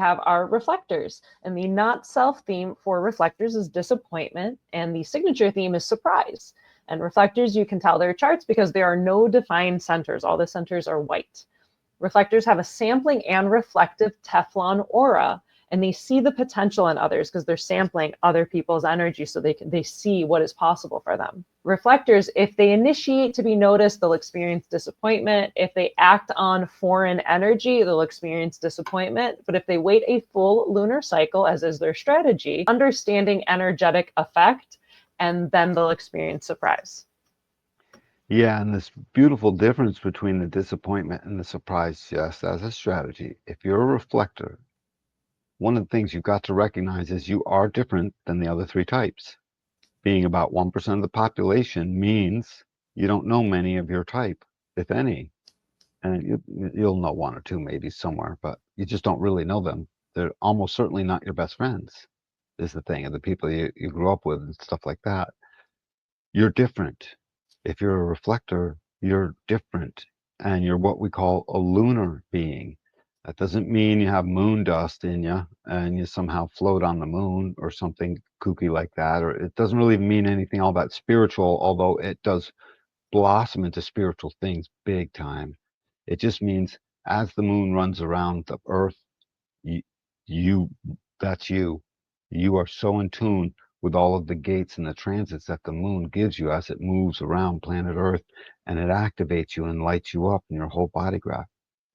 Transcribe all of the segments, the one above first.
have our reflectors. And the not self theme for reflectors is disappointment, and the signature theme is surprise. And reflectors, you can tell their charts because there are no defined centers. All the centers are white. Reflectors have a sampling and reflective Teflon aura, and they see the potential in others because they're sampling other people's energy so they see what is possible for them. Reflectors, if they initiate to be noticed, they'll experience disappointment. If they act on foreign energy, they'll experience disappointment. But if they wait a full lunar cycle, as is their strategy, understanding energetic effect, and then they'll experience surprise. Yeah, and this beautiful difference between the disappointment and the surprise, just as a strategy. If you're a reflector, one of the things you've got to recognize is you are different than the other three types. Being about 1% of the population means you don't know many of your type, if any. And you'll know one or two maybe somewhere, but you just don't really know them. They're almost certainly not your best friends, is the thing, and the people you grew up with and stuff like that. You're different. If you're a reflector, you're different, and you're what we call a lunar being. That doesn't mean you have moon dust in you and you somehow float on the moon or something kooky like that, or it doesn't really mean anything all that spiritual, although it does blossom into spiritual things big time. It just means as the moon runs around the earth, you, you that's you. You are so in tune with all of the gates and the transits that the moon gives you as it moves around planet Earth, and it activates you and lights you up in your whole body graph.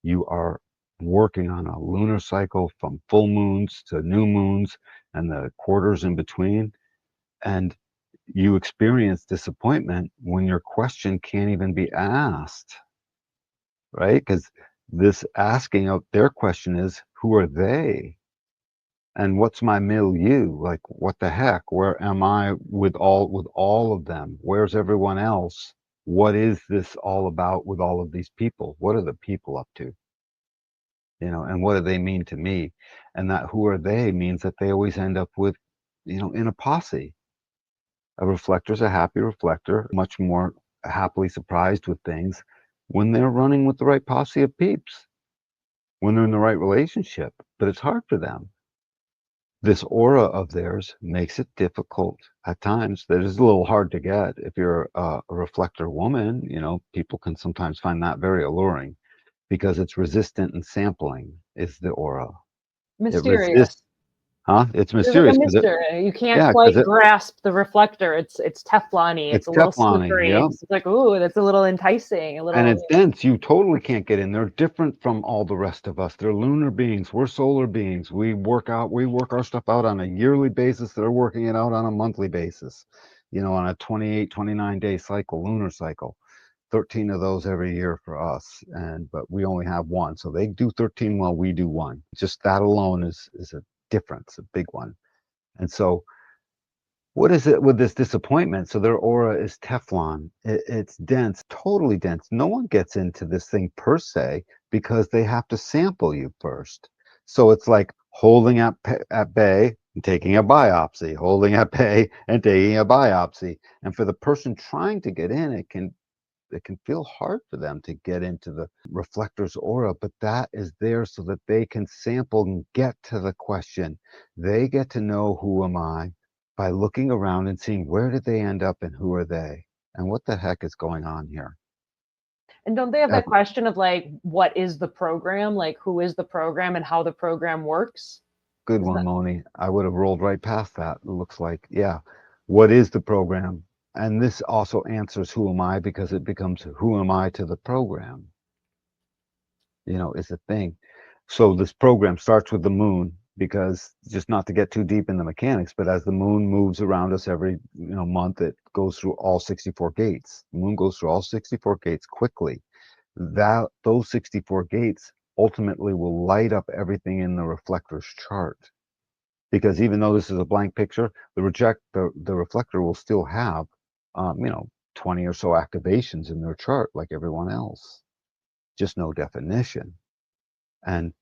You are working on a lunar cycle from full moons to new moons and the quarters in between. And you experience disappointment when your question can't even be asked, right? Because this asking of their question is, who are they? And what's my milieu? Like, what the heck? Where am I with all of them? Where's everyone else? What is this all about with all of these people? What are the people up to? And what do they mean to me? And that who are they means that they always end up with, in a posse. A reflector's a happy reflector, much more happily surprised with things when they're running with the right posse of peeps, when they're in the right relationship. But it's hard for them. This aura of theirs makes it difficult at times. That is a little hard to get. If you're a reflector woman, people can sometimes find that very alluring because it's resistant and sampling is the aura. It resists, Mysterious. huh? It's There's like a mysterious because mystery. You can't yeah, quite grasp the reflector. It's Teflon-y. It's it's a little Teflon-y, slippery. yeah. It's like, ooh, that's a little enticing. A And little. it's dense. You totally can't get in. They're different from all the rest of us. They're lunar beings. We're solar beings. We work our stuff out on a yearly basis. They're working it out on a monthly basis, on a 28, 29-day cycle, lunar cycle. 13 of those every year for us. But we only have one. So they do 13 while we do one. Just that alone is a difference, a big one. And so what is it with this disappointment? So their aura is Teflon. It's dense, totally dense. No one gets into this thing per se because they have to sample you first. So it's like holding at bay and taking a biopsy, holding at bay and taking a biopsy. And for the person trying to get in, it can feel hard for them to get into the reflector's aura, but that is there so that they can sample and get to the question. They get to know, who am I, by looking around and seeing where did they end up and who are they and what the heck is going on here. And don't they have Uh, that question of like, what is the program? Like, who is the program and how the program works? Good Is one, that Moni. I would have rolled right past that. It looks like, yeah. What is the program? And this also answers who am I, because it becomes who am I to the program, is the thing. So this program starts with the moon, because just not to get too deep in the mechanics, but as the moon moves around us every month, it goes through all 64 gates. The moon goes through all 64 gates quickly. Those 64 gates ultimately will light up everything in the reflector's chart. Because even though this is a blank picture, the reflector will still have 20 or so activations in their chart like everyone else. Just no definition. And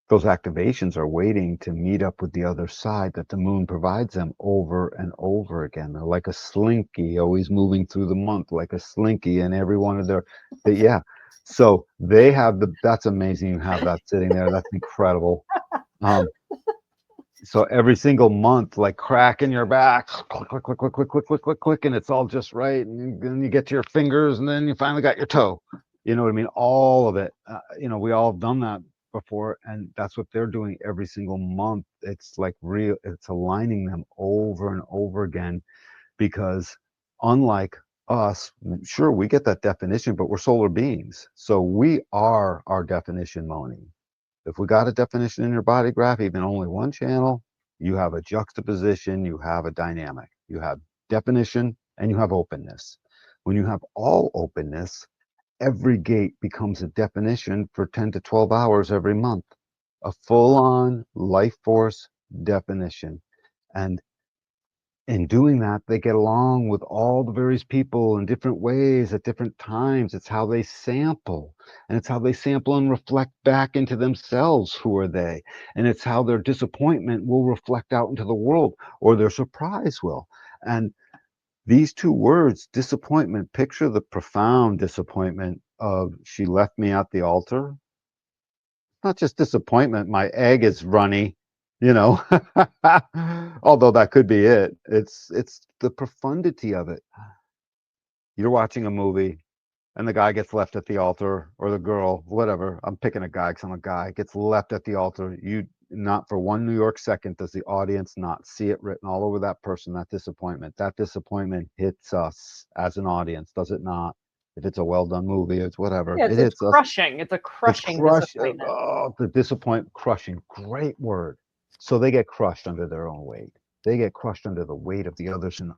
those activations are waiting to meet up with the other side that the moon provides them over and over again. They're like a slinky, always moving through the month, like a slinky in every one of yeah. So they have that's amazing. You have that sitting there. That's incredible. Um, so every single month, like cracking your back, click, click, click, click, click, click, click, click, click, and it's all just right. And then you get to your fingers, and then you finally got your toe. You know what I mean? All of it. We all have done that before, and that's what they're doing every single month. It's like real. It's aligning them over and over again because, unlike us, sure we get that definition, but we're solar beings, so we are our definition, Moni. If we got a definition in your body graph, even only one channel, you have a juxtaposition, you have a dynamic, you have definition, and you have openness. When you have all openness, every gate becomes a definition for 10 to 12 hours every month, a full on life force definition. And in doing that, they get along with all the various people in different ways at different times. It's how they sample, and it's how they sample and reflect back into themselves. Who are they? And it's how their disappointment will reflect out into the world, or their surprise will. And these two words, disappointment, picture the profound disappointment of she left me at the altar. Not just disappointment, my egg is runny, you know. Although that could be it. It's the profundity of it. You're watching a movie and the guy gets left at the altar, or the girl, whatever. I'm picking a guy because I'm a guy, gets left at the altar. You not for one New York second does the audience not see it written all over that person, that disappointment. That disappointment hits us as an audience, does it not? If it's a well done movie, it's whatever. Yeah, It it's hits us. crushing. It's a It's crushing crush. disappointment. Oh, the disappointment, crushing. Great word. So they get crushed under their own weight. They get crushed under the weight of the others, and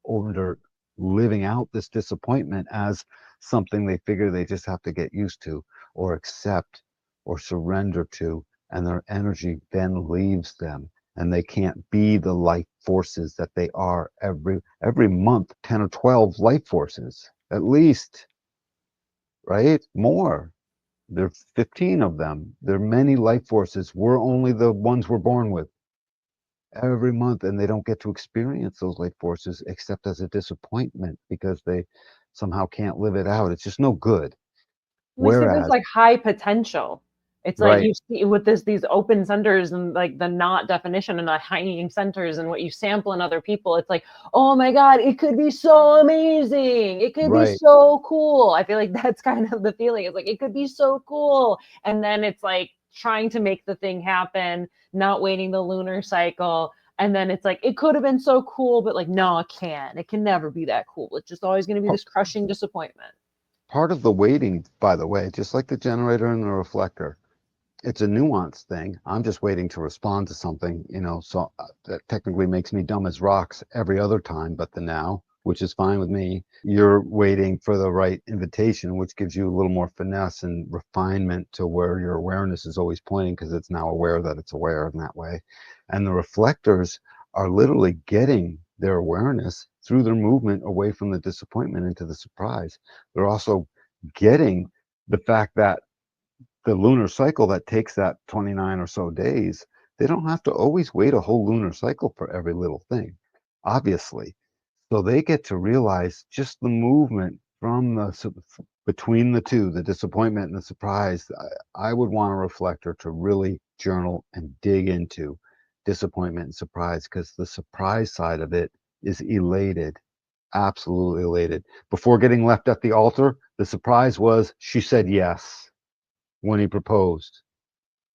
under living out this disappointment as something they figure they just have to get used to, or accept, or surrender to, and their energy then leaves them, and they can't be the life forces that they are every month. 10 or 12 life forces at least, right? More. There are 15 of them. There are many life forces. We're only the ones we're born with every month, and they don't get to experience those life forces except as a disappointment because they somehow can't live it out. It's just no good. We see this Whereas, like high potential. It's like right, you see with these open centers and like the not definition and the hiding centers and what you sample in other people. It's like, oh my God, it could be so amazing. It could be right, so cool. I feel like that's kind of the feeling. It's like it could be so cool. And then it's like trying to make the thing happen, not waiting the lunar cycle. And then it's like it could have been so cool, but like, no, it can't. It can never be that cool. It's just always going to be this crushing disappointment. part of the waiting, by the way, just like the generator and the reflector, it's a nuanced thing. I'm just waiting to respond to something, so that technically makes me dumb as rocks every other time but the now, which is fine with me. You're waiting for the right invitation, which gives you a little more finesse and refinement to where your awareness is always pointing because it's now aware that it's aware in that way. And the reflectors are literally getting their awareness through their movement away from the disappointment into the surprise. They're also getting the fact that the lunar cycle that takes that 29 or so days, they don't have to always wait a whole lunar cycle for every little thing, obviously. So they get to realize just the movement from between the two, the disappointment and the surprise. I would want a reflector to really journal and dig into disappointment and surprise, because the surprise side of it is elated, absolutely elated. Before getting left at the altar, the surprise was she said yes when he proposed,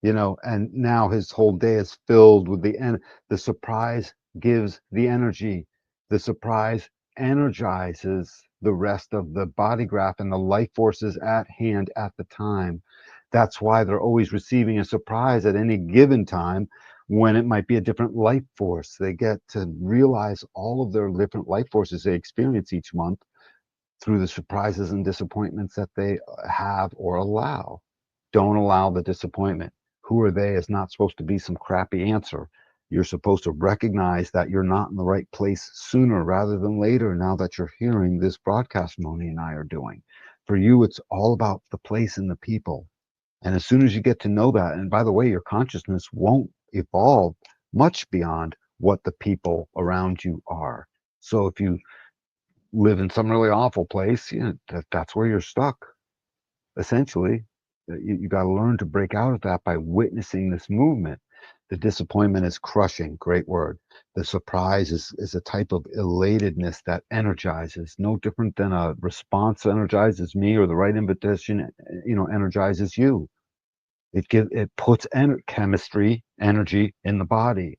and now his whole day is filled with the surprise gives the energy. The surprise energizes the rest of the body graph and the life forces at hand at the time. That's why they're always receiving a surprise at any given time, when it might be a different life force. They get to realize all of their different life forces they experience each month through the surprises and disappointments that they have or allow. Don't allow the disappointment. Who are they is not supposed to be some crappy answer. You're supposed to recognize that you're not in the right place sooner rather than later, now that you're hearing this broadcast Moni and I are doing. For you, it's all about the place and the people. And as soon as you get to know that, and by the way, your consciousness won't evolve much beyond what the people around you are. So if you live in some really awful place, that's where you're stuck, essentially. You got to learn to break out of that by witnessing this movement. The disappointment is crushing. Great word. The surprise is a type of elatedness that energizes, no different than a response energizes me or the right invitation, energizes you. It puts chemistry, energy in the body.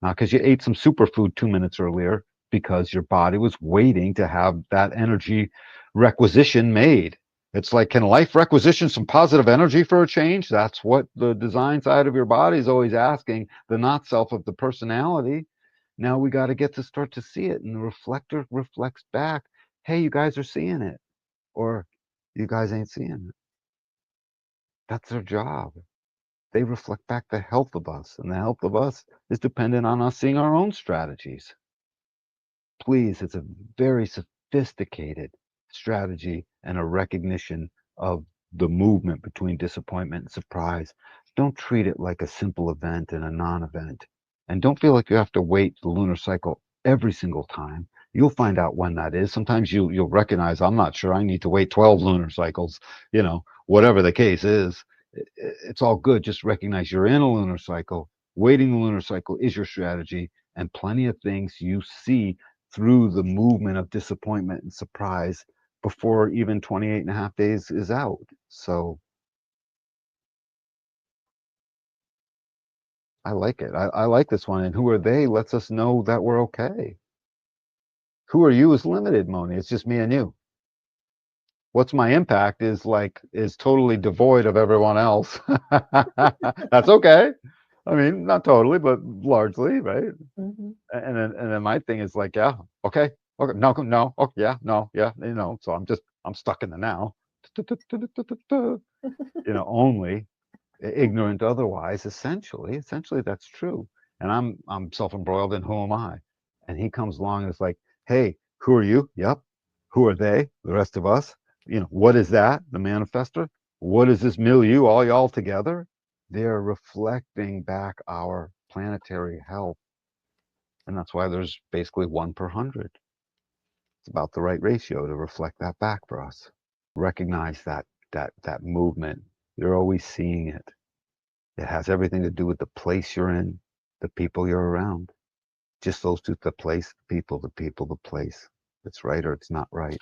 Not because you ate some superfood 2 minutes earlier, because your body was waiting to have that energy requisition made. It's like, can life requisition some positive energy for a change? That's what the design side of your body is always asking, the not self of the personality. Now we got to get to start to see it. And the reflector reflects back, hey, you guys are seeing it, or you guys ain't seeing it. That's their job. They reflect back the health of us, and the health of us is dependent on us seeing our own strategies. Please, it's a very sophisticated strategy and a recognition of the movement between disappointment and surprise. Don't treat it like a simple event and a non-event. And don't feel like you have to wait the lunar cycle every single time. You'll find out when that is. Sometimes you'll recognize, I'm not sure I need to wait 12 lunar cycles, whatever the case is. It's all good. Just recognize you're in a lunar cycle. Waiting the lunar cycle is your strategy, and plenty of things you see through the movement of disappointment and surprise before even 28 and a half days is out. So I like it. I like this one. And who are they lets us know that we're okay. Who are you is limited, Moni. It's just me and you. What's my impact is totally devoid of everyone else. That's okay. I mean, not totally, but largely, right? Mm-hmm. And then my thing is like, yeah, okay, no, no, oh yeah, no, yeah, So I'm stuck in the now, only ignorant otherwise. Essentially, that's true. And I'm self-embroiled in who am I? And he comes along and is like, hey, who are you? Yep. Who are they? The rest of us. What is that? The manifestor. What is this milieu? All y'all together? They're reflecting back our planetary health. And that's why there's basically 1 per 100. It's about the right ratio to reflect that back for us. Recognize that movement. You're always seeing it. It has everything to do with the place you're in, the people you're around. Just those two, the place, the people, the place. It's right or it's not right.